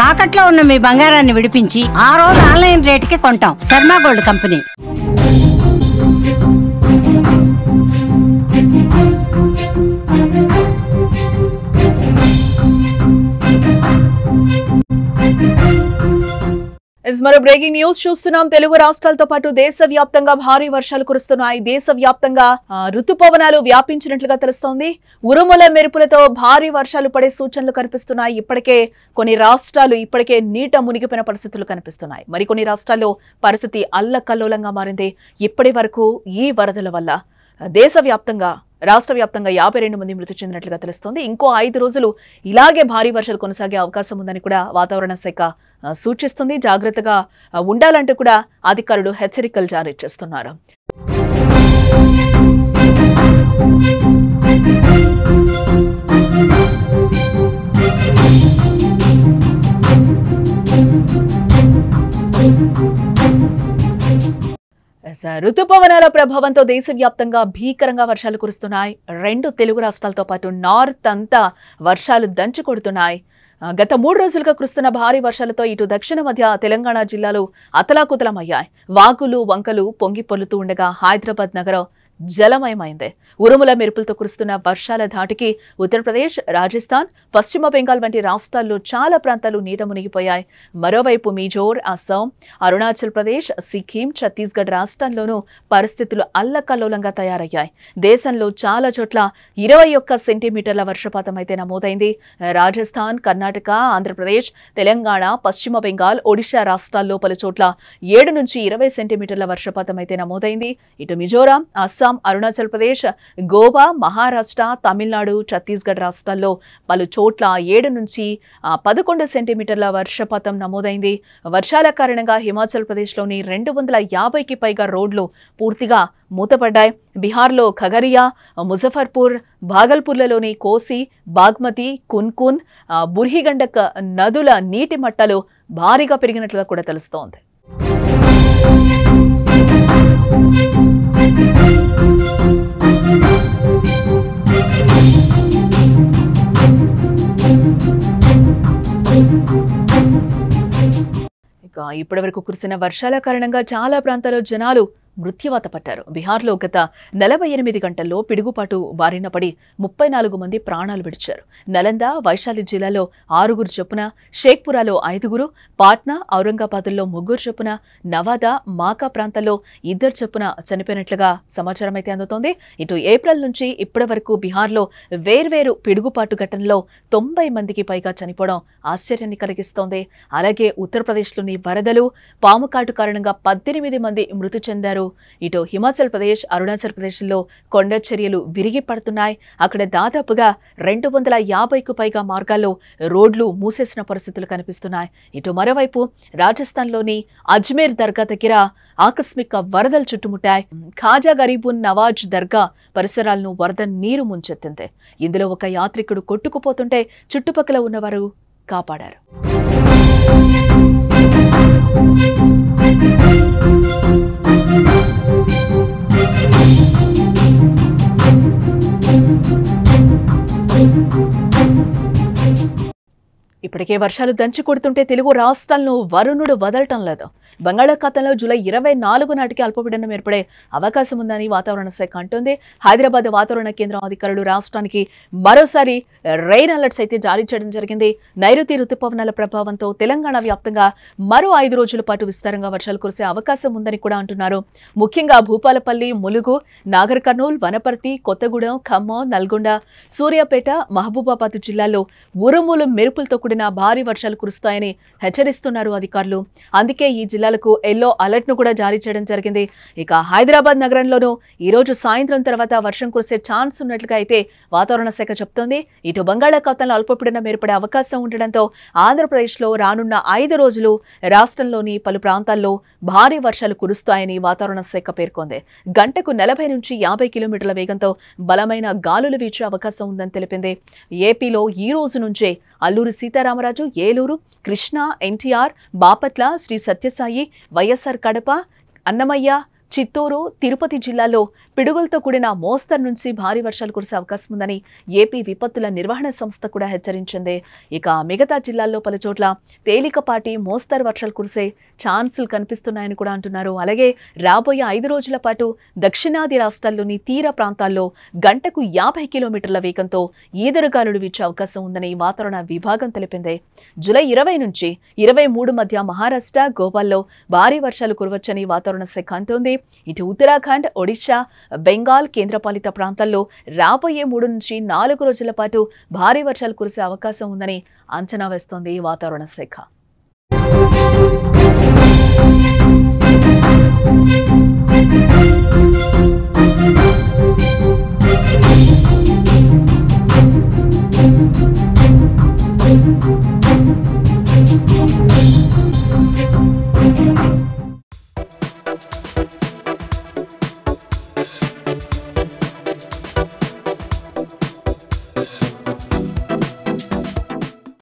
తాకట్లో ఉన్న మీ బంగారాన్ని విడిపించి ఆ రోజు ఆన్లైన్ రేటుకి కొంటాం. Sharma gold company. మరో బ్రేకింగ్ న్యూస్ చూస్తున్నాం. తెలుగు రాష్ట్రాలతో పాటు దేశవ్యాప్తంగా భారీ వర్షాలు కురుస్తున్నాయి. దేశవ్యాప్తంగా ఋతుపవనాలు వ్యాపించినట్లుగా తెలుస్తోంది. ఉరుముల మెరుపులతో భారీ వర్షాలు పడే సూచనలు కనిపిస్తున్నాయి. ఇప్పటికే కొన్ని రాష్ట్రాలు నీట మునిగిపోయిన పరిస్థితులు కనిపిస్తున్నాయి. మరికొన్ని రాష్ట్రాల్లో పరిస్థితి అల్లకల్లోలంగా మారింది. ఇప్పటి వరకు ఈ వరదల వల్ల రాష్ట్ర వ్యాప్తంగా 52 మంది మృతి చెందినట్లుగా తెలుస్తోంది. ఇంకో 5 రోజులు ఇలాగే భారీ వర్షాలు కొనసాగే అవకాశం ఉందని కూడా వాతావరణ శాఖ సూచిస్తుంది. జాగ్రత్తగా ఉండాలంటూ కూడా అధికారులు హెచ్చరికలు జారీ చేస్తున్నారు. ఋతుపవనాల ప్రభావంతో దేశవ్యాప్తంగా భీకరంగా వర్షాలు కురుస్తున్నాయి. 2 తెలుగు రాష్ట్రాలతో పాటు నార్త్ అంతా వర్షాలు దంచి కొడుతున్నాయి. గత 3 రోజులుగా కురుస్తున్న భారీ వర్షాలతో ఇటు దక్షిణ మధ్య తెలంగాణ జిల్లాలు అతలాకుతలమయ్యాయి. వాగులు వంకలు పొంగి పొల్లుతూ ఉండగా హైదరాబాద్ నగరం జలమయమైంది. ఉరుముల మెరుపులతో కురుస్తున్న వర్షాల ధాటికి ఉత్తరప్రదేశ్, రాజస్థాన్, పశ్చిమ బెంగాల్ వంటి రాష్ట్రాల్లో చాలా ప్రాంతాలు నీట మునిగిపోయాయి. మరోవైపు మిజోర్, అస్సాం, అరుణాచల్ ప్రదేశ్, సిక్కిం, ఛత్తీస్గఢ్ రాష్ట్రాల్లోనూ పరిస్థితులు అల్లకల్లోలంగా తయారయ్యాయి. దేశంలో చాలా చోట్ల 21 సెంటీమీటర్ల వర్షపాతం అయితే నమోదైంది. రాజస్థాన్, కర్ణాటక, ఆంధ్రప్రదేశ్, తెలంగాణ, పశ్చిమ బెంగాల్, ఒడిశా రాష్ట్రాల్లో పలు చోట్ల 7 నుంచి 20 సెంటీమీటర్ల వర్షపాతం అయితే నమోదైంది. ఇటు మిజోరాం, అస్సాం, అరుణాచల్ ప్రదేశ్, గోవా, మహారాష్ట్ర, తమిళనాడు, ఛత్తీస్గఢ్ రాష్ట్రాల్లో పలు చోట్ల 7 నుంచి 11 సెంటీమీటర్ల వర్షపాతం నమోదైంది. వర్షాల కారణంగా హిమాచల్ ప్రదేశ్లోని 250కి పైగా రోడ్లు పూర్తిగా మూతపడ్డాయి. బీహార్లో ఖగరియా, ముజఫర్పూర్, భాగల్పూర్లలోని కోసి, బాగ్మతి, కున్కున్, బుర్హిగండక్ నదుల నీటి మట్టాలు భారీగా పెరిగినట్లుగా కూడా తెలుస్తోంది. ఇప్పటి వరకు కురిసిన వర్షాల కారణంగా చాలా ప్రాంతాల్లో జనాలు మృత్యువాత పట్టారు. బీహార్లో గత 48 గంటల్లో పిడుగుపాటు బారిన పడి 34 మంది ప్రాణాలు విడిచారు. నలంద, వైశాలి జిల్లాలో 6 చొప్పున, షేక్పురాలో 5, పాట్నా, ఔరంగాబాద్లో 3 చొప్పున, నవాదా, మాకా ప్రాంతాల్లో 2 చొప్పున చనిపోయినట్లుగా సమాచారం అయితే అందుతోంది. ఇటు ఏప్రిల్ నుంచి ఇప్పటి వరకు బీహార్లో వేర్వేరు పిడుగుపాటు ఘటనలో 90 మందికి పైగా చనిపోవడం ఆశ్చర్యాన్ని కలిగిస్తోంది. అలాగే ఉత్తరప్రదేశ్లోని వరదలు, పాముకాటు కారణంగా 18 మంది మృతి చెందారు. ఇటు హిమాచల్ ప్రదేశ్, అరుణాచల్ ప్రదేశ్లో కొండ చర్యలు విరిగి పడుతున్నాయి. అక్కడ దాదాపుగా 250కు పైగా మార్గాల్లో రోడ్లు మూసేసిన పరిస్థితులు కనిపిస్తున్నాయి. ఇటు మరోవైపు రాజస్థాన్లోని అజ్మేర్ దర్గా దగ్గర ఆకస్మిక వరదలు చుట్టుముట్టాయి. ఖాజా గరీబున్ నవాజ్ దర్గా పరిసరాలను వరద నీరు ముంచెత్తింది. ఇందులో ఒక యాత్రికుడు కొట్టుకుపోతుంటే చుట్టుపక్కల ఉన్నవారు కాపాడారు. ఇప్పటికే వర్షాలు దంచి కొడుతుంటే తెలుగు రాష్ట్రాలను వరుణుడు వదలటం లేదు. బంగాళాఖాతంలో జూలై 24 నాటికి అల్పపీడనం ఏర్పడే అవకాశం ఉందని వాతావరణ శాఖ అంటోంది. హైదరాబాద్ వాతావరణ కేంద్రం అధికారులు రాష్ట్రానికి మరోసారి రెయిన్ అలర్ట్స్ అయితే జారీ చేయడం జరిగింది. నైరుతి రుతుపవనాల ప్రభావంతో తెలంగాణ వ్యాప్తంగా మరో 5 రోజుల పాటు విస్తారంగా వర్షాలు కురిసే అవకాశం ఉందని కూడా అంటున్నారు. ముఖ్యంగా భూపాలపల్లి, ములుగు, నాగర్ కర్నూల్, వనపర్తి, కొత్తగూడెం, ఖమ్మం, నల్గొండ, సూర్యాపేట, మహబూబాబాద్ జిల్లాల్లో ఉరుములు మెరుపులతో కూడిన భారీ వర్షాలు కురుస్తాయని హెచ్చరిస్తున్నారు అధికారులు. అందుకే ఈ జిల్లాలకు ఎల్లో అలర్ట్ ను కూడా జారీ చేయడం జరిగింది. ఇక హైదరాబాద్ నగరంలోనూ ఈ రోజు సాయంత్రం తర్వాత వర్షం కురిసే ఛాన్స్ ఉన్నట్లుగా అయితే వాతావరణ శాఖ చెప్తోంది. ఇటు బంగాళాఖాతంలో అల్పపీడనం ఏర్పడే అవకాశం ఉండడంతో ఆంధ్రప్రదేశ్లో రానున్న 5 రోజులు రాష్ట్రంలోని పలు ప్రాంతాల్లో భారీ వర్షాలు కురుస్తాయని వాతావరణ శాఖ పేర్కొంది. గంటకు 40 నుంచి 50 కిలోమీటర్ల వేగంతో బలమైన గాలులు వీచే అవకాశం ఉందని తెలిపింది. ఏపీలో ఈ రోజు నుంచే అల్లూరి సీతారామరాజు, ఏలూరు, కృష్ణా, ఎన్టీఆర్, బాపట్ల, శ్రీ సత్యసాయి, వైఎస్ఆర్ కడప, అన్నమయ్య, చిత్తూరు, తిరుపతి జిల్లాల్లో పిడుగులతో కూడిన మోస్తరు నుంచి భారీ వర్షాలు కురిసే అవకాశం ఉందని ఏపీ విపత్తుల నిర్వహణ సంస్థ కూడా హెచ్చరించింది. ఇక మిగతా జిల్లాల్లో పలుచోట్ల తేలికపాటి మోస్తరు వర్షాలు కురిసే ఛాన్సులు కనిపిస్తున్నాయని కూడా అంటున్నారు. అలాగే రాబోయే 5 రోజుల పాటు దక్షిణాది రాష్ట్రాల్లోని తీర ప్రాంతాల్లో గంటకు 50 కిలోమీటర్ల వేగంతో ఈదురుగాలులు వీచే అవకాశం ఉందని వాతావరణ విభాగం తెలిపింది. జూలై 20 నుంచి 23 మధ్య మహారాష్ట్ర, గోవాల్లో భారీ వర్షాలు కురవచ్చని వాతావరణ శాఖ అంటోంది. ఇటు ఉత్తరాఖండ్, ఒడిశా, బెంగాల్, కేంద్రపాలిత ప్రాంతాల్లో రాబోయే 3 నుంచి 4 రోజుల పాటు భారీ వర్షాలు కురిసే అవకాశం ఉందని అంచనా వేస్తోంది వాతావరణ శాఖ. Thank you.